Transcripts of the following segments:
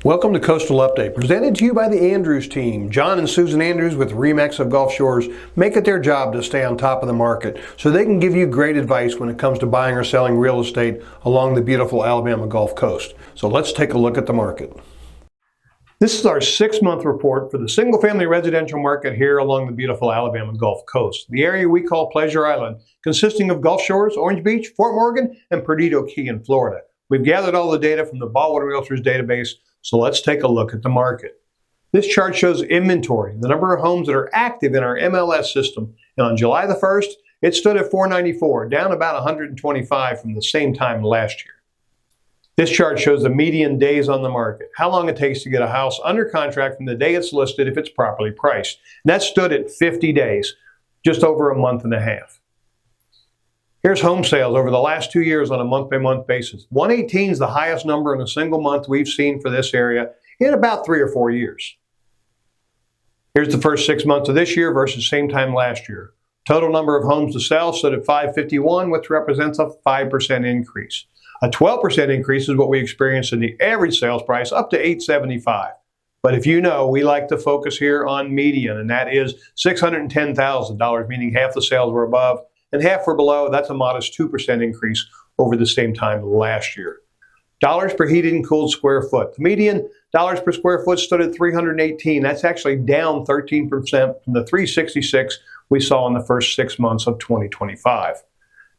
Welcome to Coastal Update, presented to you by the Andrews team. John and Susan Andrews with RE/MAX of Gulf Shores make it their job to stay on top of the market so they can give you great advice when it comes to buying or selling real estate along the beautiful Alabama Gulf Coast. So let's take a look at the market. This is our 6-month report for the single-family residential market here along the beautiful Alabama Gulf Coast, the area we call Pleasure Island, consisting of Gulf Shores, Orange Beach, Fort Morgan, and Perdido Key in Florida. We've gathered all the data from the Baldwin Realtors database, so let's take a look at the market. This chart shows inventory, the number of homes that are active in our MLS system. And on July the 1st, it stood at 494, down about 125 from the same time last year. This chart shows the median days on the market, how long it takes to get a house under contract from the day it's listed if it's properly priced. And that stood at 50 days, just over a month and a half. Here's home sales over the last 2 years on a month-by-month basis. 118 is the highest number in a single month we've seen for this area in about 3 or 4 years. Here's the first 6 months of this year versus same time last year. Total number of homes to sell stood at 551, which represents a 5% increase. A 12% increase is what we experienced in the average sales price, up to $875. But if you know, we like to focus here on median, and that is $610,000, meaning half the sales were above and half were below. That's a modest 2% increase over the same time last year. Dollars per heated and cooled square foot. The median dollars per square foot stood at $318. That's actually down 13% from the $366 we saw in the first 6 months of 2025.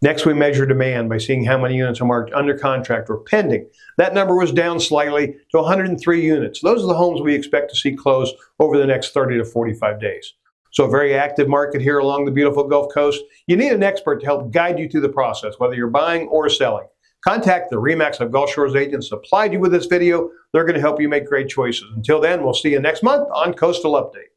Next, we measure demand by seeing how many units are marked under contract or pending. That number was down slightly to 103 units. Those are the homes we expect to see close over the next 30 to 45 days. So a very active market here along the beautiful Gulf Coast. You need an expert to help guide you through the process, whether you're buying or selling. Contact the RE/MAX of Gulf Shores agents supplied you with this video. They're going to help you make great choices. Until then, we'll see you next month on Coastal Update.